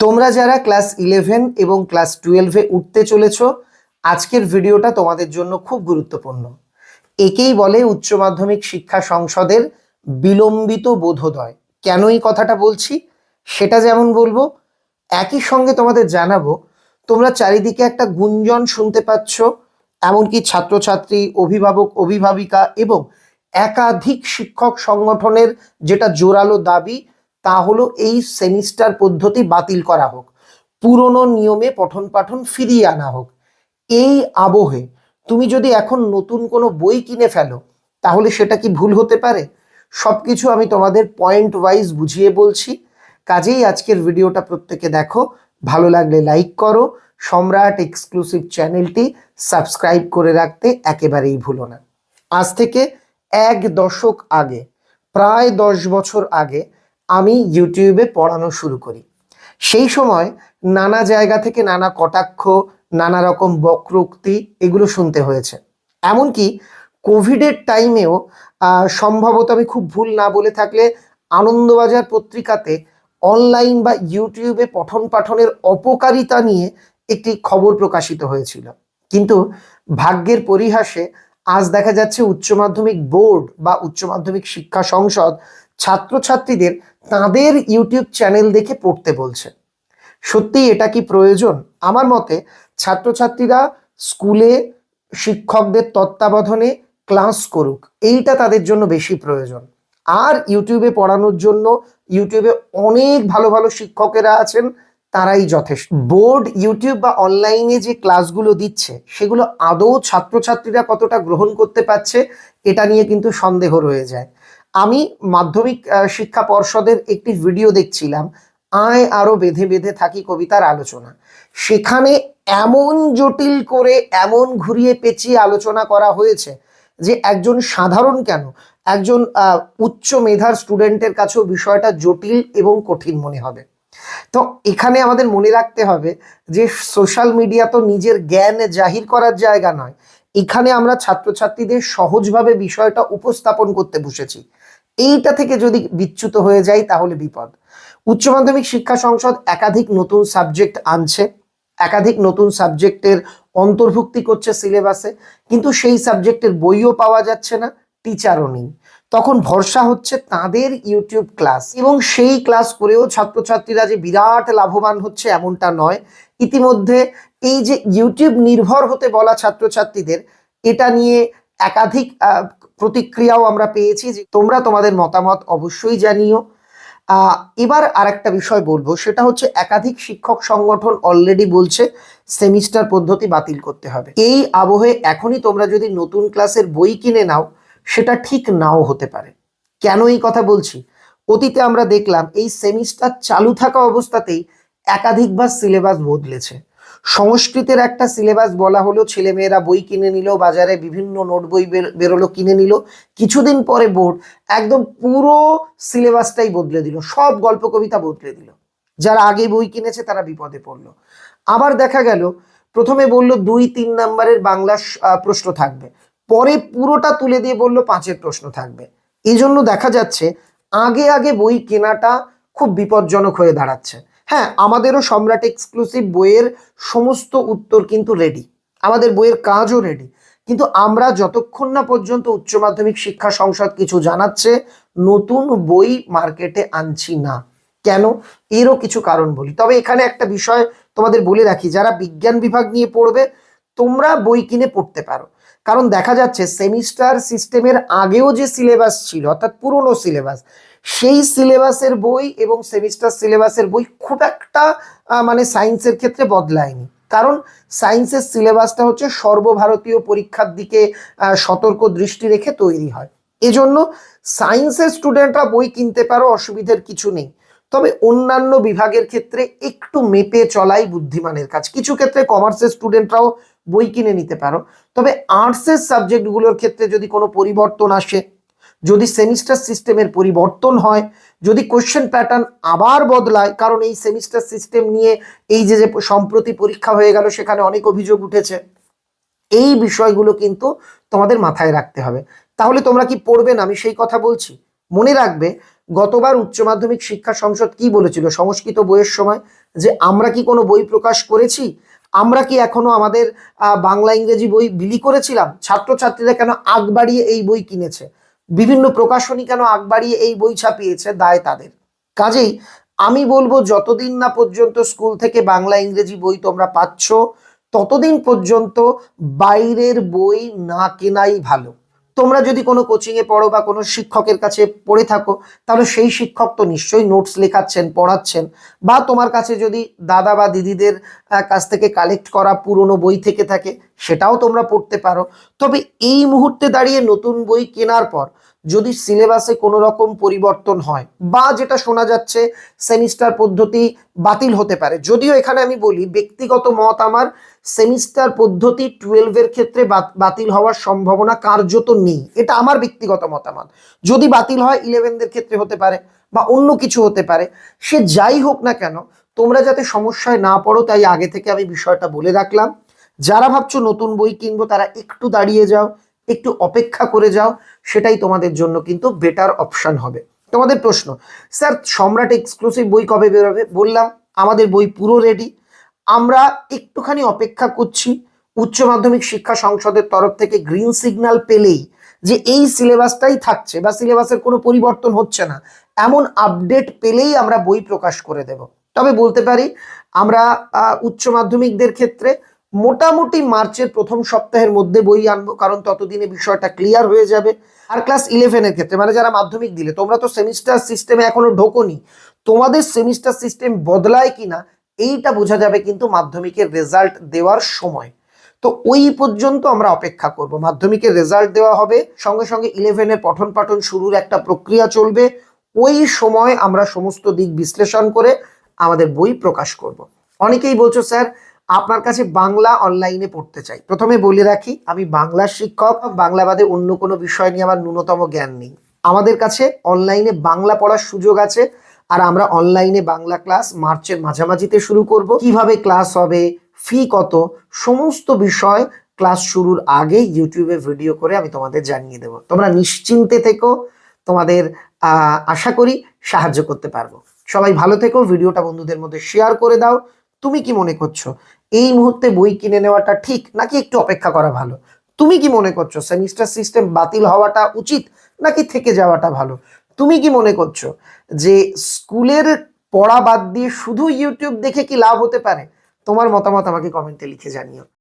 তোমরা যারা ক্লাস 11 এবং ক্লাস 12-এ উঠতে চলেছ, আজকের ভিডিওটা তোমাদের জন্য খুব গুরুত্বপূর্ণ। একেই বলে উচ্চ মাধ্যমিক শিক্ষা সংসদের বিলম্বিত বোধোদয়। কেন এই কথাটা বলছি সেটা যেমন বলবো, একই সঙ্গে তোমাদের জানাবো তোমরা চারিদিকে একটা গুঞ্জন শুনতে পাচ্ছ, এমনকি ছাত্রছাত্রী, অভিভাবক, অভিভাবিকা এবং একাধিক শিক্ষক সংগঠনের যেটা জোরালো দাবি তা হলো এই সেমিস্টার পদ্ধতি বাতিল করা হোক, পুরনো নিয়মে পঠন পাঠন ফিরিয়ে আনা হোক। এই আবহে তুমি যদি এখন নতুন কোনো বই কিনে ফেলো তাহলে সেটা কি ভুল হতে পারে? সবকিছু আমি তোমাদের পয়েন্ট ওয়াইজ বুঝিয়ে বলছি। কাজেই আজকের ভিডিওটা প্রত্যেকে দেখো, ভালো লাগলে লাইক করো, সম্রাট এক্সক্লুসিভ চ্যানেলটি সাবস্ক্রাইব করে রাখতে একেবারেই ভুলো না। আজ থেকে এক দশক আগে, প্রায় 10 বছর আগে আমি ইউটিউবে পড়ানো শুরু করি। সেই সময় নানা জায়গা থেকে নানা কটাক্ষ, নানা রকম বক্রোক্তি এগুলো শুনতে হয়েছে। এমনকি কোভিডের টাইমেও সম্ভবত আমি খুব ভুল না বলে থাকলে আনন্দবাজার পত্রিকাতে অনলাইন বা ইউটিউবে পঠন পাঠনের অপকারিতা নিয়ে একটি খবর প্রকাশিত হয়েছিল। কিন্তু ভাগ্যের পরিহাসে আজ দেখা যাচ্ছে উচ্চ মাধ্যমিক বোর্ড বা উচ্চ মাধ্যমিক শিক্ষা সংসদ ছাত্রছাত্রীদের তাদের ইউটিউব চ্যানেল দেখে পড়তে বলছে। সত্যি এটা কি প্রয়োজন? আমার মতে ছাত্রছাত্রীরা স্কুলে শিক্ষকদের তত্ত্বাবধানে ক্লাস করুক, এইটা তাদের জন্য বেশি প্রয়োজন। আর ইউটিউবে পড়ানোর জন্য ইউটিউবে অনেক ভালো ভালো শিক্ষকেরা আছেন, তারাই যথেষ্ট। বোর্ড ইউটিউব বা অনলাইনে যে ক্লাসগুলো দিচ্ছে সেগুলো আদৌ ছাত্রছাত্রীরা কতটা গ্রহণ করতে পারছে এটা নিয়ে কিন্তু সন্দেহ রয়ে যায়। আমি মাধ্যমিক শিক্ষা পর্ষদের একটি ভিডিও দেখছিলাম, আয় আরো বেঁধে বেঁধে থাকি কবিতার আলোচনা। সেখানে এমন জটিল করে, এমন ঘুরিয়ে পেঁচিয়ে আলোচনা করা হয়েছে যে একজন সাধারণ কেন, একজন উচ্চ মেধার স্টুডেন্টের কাছেও বিষয়টা জটিল এবং কঠিন মনে হবে। তো এখানে আমাদের মনে রাখতে হবে যে সোশ্যাল মিডিয়া তো নিজের জ্ঞান জাহির করার জায়গা নয়। এখানে আমরা ছাত্রছাত্রীদের সহজভাবে বিষয়টা উপস্থাপন করতে বসেছি। এইটা থেকে যদি বিচ্যুত হয়ে যায় তাহলে বিপদ। উচ্চ মাধ্যমিক শিক্ষা সংসদ একাধিক নতুন সাবজেক্ট আনছে, একাধিক নতুন সাবজেক্টের অন্তর্ভুক্তি করছে সিলেবাসে, কিন্তু সেই সাবজেক্টের বইও পাওয়া যাচ্ছে না, টিচারও নেই। তখন ভরসা হচ্ছে তাদের ইউটিউব ক্লাস, এবং সেই ক্লাস করেও ছাত্রছাত্রীরা যে বিরাট লাভবান হচ্ছে এমনটা নয়। ইতিমধ্যে এই যে ইউটিউব নির্ভর হতে বলা ছাত্রছাত্রীদের, এটা নিয়ে একাধিক প্রতিক্রিয়াও আমরা পেয়েছি। যে তোমরা তোমাদের মতামত অবশ্যই জানিও। এবার আরেকটা বিষয় বলবো, সেটা হচ্ছে একাধিক শিক্ষক সংগঠন অলরেডি বলছে সেমিস্টার পদ্ধতি বাতিল করতে হবে। এই আবহে এখনই তোমরা যদি নতুন ক্লাসের বই কিনে নাও সেটা ঠিক নাও হতে পারে। কেন এই কথা বলছি? অতীতে আমরা দেখলাম এই সেমিস্টার চালু থাকা অবস্থাতেই একাধিকবার সিলেবাস বদলেছে। সংস্কৃতের একটা সিলেবাস বলা হলো, ছেলেমেয়েরা বই কিনে নিল, বাজারে বিভিন্ন নোট বই বেরোলো, কিনে নিল। কিছুদিন পরে বোর্ড একদম পুরো সিলেবাসটাই বদলে দিল, সব গল্প কবিতা বদলে দিল। যারা আগে বই কিনেছে তারা বিপদে পড়লো। আবার দেখা গেল প্রথমে বলল 2-3 নাম্বারের বাংলা প্রশ্ন থাকবে, পরে পুরোটা তুলে দিয়ে বলল 5-এর প্রশ্ন থাকবে। এই জন্য দেখা যাচ্ছে আগে আগে বই কেনাটা খুব বিপজ্জনক হয়ে দাঁড়াচ্ছে। হ্যাঁ, আমাদেরও সম্রাট এক্সক্লুসিভ বইয়ের সমস্ত উত্তর কিন্তু রেডি, আমাদের বইয়ের কাজও রেডি, কিন্তু আমরা যতক্ষণ না পর্যন্ত উচ্চ মাধ্যমিক শিক্ষা সংসদ কিছু জানাচ্ছে নতুন বই মার্কেটে আনছি না। কেন? এরও কিছু কারণ বলি। তবে এখানে একটা বিষয় তোমাদের বলে রাখি, যারা বিজ্ঞান বিভাগ নিয়ে পড়বে তোমরা বই কিনে পড়তে পারো। কারণ দেখা যাচ্ছে সেমিস্টার সিস্টেমের আগেও যে সিলেবাস ছিল, অর্থাৎ পুরনো সিলেবাস, সেই সিলেবাসের বই এবং সেমিস্টার সিলেবাসের বই খুব একটা মানে সায়েন্সের ক্ষেত্রে বদলায়নি। কারণ সায়েন্সের সিলেবাসটা হচ্ছে সর্বভারতীয় পরীক্ষার দিকে সতর্ক দৃষ্টি রেখে তৈরি হয়। এজন্য সায়েন্সের স্টুডেন্টরা বই কিনতে পারো, অসুবিধার কিছু নেই। তবে অন্যান্য বিভাগের ক্ষেত্রে একটু মেপে চলাই বুদ্ধিমানের কাজ। কিছু ক্ষেত্রে কমার্সের স্টুডেন্টরাও বই কিনে নিতে পারো। তবে আর্টসের সাবজেক্টগুলোর ক্ষেত্রে যদি কোনো পরিবর্তন আসে, যদি সেমিস্টার সিস্টেমের পরিবর্তন হয়, যদি কোশ্চেন প্যাটার্ন আবার বদলায়, কারণ এই সেমিস্টার সিস্টেম নিয়ে এই যে সম্প্রতি পরীক্ষা হয়ে গেল সেখানে অনেক অভিযোগ উঠেছে, এই বিষয়গুলো কিন্তু তোমাদের মাথায় রাখতে হবে। তাহলে তোমরা কি পড়বে না? আমি সেই কথা বলছি। মনে রাখবে গতবার উচ্চ মাধ্যমিক শিক্ষা সংসদ কি বলেছিল সংস্কৃত বইয়ের সময়, যে আমরা কি কোনো বই প্রকাশ করেছি, আমরা কি এখনো আমাদের বাংলা ইংরেজি বই বিলি করেছিলাম, ছাত্রছাত্রীরা কেন আগ বাড়িয়ে এই বই কিনেছে, বিভিন্ন প্রকাশনী কেন আগ বাড়িয়ে এই বই ছাপিয়েছে, দায় তাদের। কাজেই আমি বলবো যতদিন না পর্যন্ত স্কুল থেকে বাংলা ইংরেজি বই তোমরা পাচ্ছ ততদিন পর্যন্ত বাইরের বই না কেনাই ভালো। তোমরা যদি কোনো কোচিংয়ে পড়ো বা কোনো শিক্ষকের কাছে পড়ে থাকো, তাহলে সেই শিক্ষক তো নিশ্চয়ই নোটস লেখাচ্ছেন, পড়াচ্ছেন, বা তোমার কাছে যদি দাদা বা দিদিদের কাছ থেকে কালেক্ট করা পুরনো বই থেকে থাকে সেটাও তোমরা পড়তে পারো। তবে এই মুহূর্তে দাঁড়িয়ে নতুন বই কেনার পর যদি সিলেবাসে কোনো রকম পরিবর্তন হয়, বা যেটা শোনা যাচ্ছে সেমিস্টার পদ্ধতি বাতিল হতে পারে, যদিও এখানে আমি বলি ব্যক্তিগত মত আমার, সেমিস্টার পদ্ধতি 12-এর ক্ষেত্রে বাতিল হওয়ার সম্ভাবনা কার্যত নেই, এটা আমার ব্যক্তিগত মতামত। যদি বাতিল হয় 11দের ক্ষেত্রে হতে পারে বা অন্য কিছু হতে পারে, সে যাই হোক না কেন তোমরা যাতে সমস্যায় না পড়ো তাই আগে থেকে আমি বিষয়টা বলে রাখলাম। যারা ভাবছো নতুন বই কিনবো তারা একটু দাঁড়িয়ে যাও, একটু অপেক্ষা করে যাও, সেটাই তোমাদের জন্য কিন্তু বেটার অপশন হবে। তোমাদের প্রশ্ন, স্যার সম্রাট এক্সক্লুসিভ বই কবে বেরোবে? বললাম আমাদের বই পুরো রেডি, আমরা একটুখানি অপেক্ষা করছি উচ্চ মাধ্যমিক শিক্ষা সংসদের তরফ থেকে গ্রিন সিগন্যাল পেলেই যে এই সিলেবাসটাই থাকছে বা সিলেবাসের কোনো পরিবর্তন হচ্ছে না, এমন আপডেট পেলেই আমরা বই প্রকাশ করে দেব। তবে বলতে পারি আমরা উচ্চ মাধ্যমিকদের ক্ষেত্রে মোটামুটি মার্চের প্রথম সপ্তাহের মধ্যে বই আনবো, কারণ ততদিনে বিষয়টা ক্লিয়ার হয়ে যাবে। আর ক্লাস 11-এর ক্ষেত্রে মানে যারা মাধ্যমিক দিলে, তোমরা তো সেমিস্টার সিস্টেমে এখনো ঢোকোনি, তোমাদের সেমিস্টার সিস্টেম বদলায় কিনা এইটা বোঝা যাবে কিন্তু মাধ্যমিকের রেজাল্ট দেওয়ার সময়। তো ওই পর্যন্ত আমরা অপেক্ষা করব, মাধ্যমিকের রেজাল্ট দেওয়া হবে, সঙ্গে সঙ্গে 11-এর পঠন পাঠন শুরুর একটা প্রক্রিয়া চলবে, ওই সময় আমরা সমস্ত দিক বিশ্লেষণ করে আমাদের বই প্রকাশ করব। অনেকেই বলছো স্যার আপনার কাছে বাংলা অনলাইনে পড়তে চাই। প্রথমে বলে রাখি আমি বাংলার শিক্ষক, বাংলা বাদে অন্য কোনো বিষয় নিয়ে আমার ন্যূনতম জ্ঞান নেই। আমাদের কাছে অনলাইনে বাংলা পড়ার সুযোগ আছে, আর আমরা অনলাইনে বাংলা ক্লাস মার্চের মাঝামাঝিতে শুরু করব। কিভাবে ক্লাস হবে, ফি কত, সমস্ত বিষয় ক্লাস শুরুর আগে ইউটিউবে ভিডিও করে আমি তোমাদের জানিয়ে দেব। তোমরা নিশ্চিন্তে থেকো, তোমাদের আশা করি সাহায্য করতে পারবো। সবাই ভালো থেকো, ভিডিওটা বন্ধুদের মধ্যে শেয়ার করে দাও। তুমি কি মনে করছো এই মুহূর্তে বই কিনে নেওয়াটা ঠিক নাকি একটু অপেক্ষা করা ভালো? তুমি কি মনে করছো সেমিস্টার সিস্টেম বাতিল হওয়াটা উচিত নাকি থেকে যাওয়াটা ভালো? তুমি কি মনে করছো যে স্কুলের পড়া বাদ দিয়ে শুধু ইউটিউব দেখে কি লাভ হতে পারে? তোমার মতামত আমাকে কমেন্টে লিখে জানিও।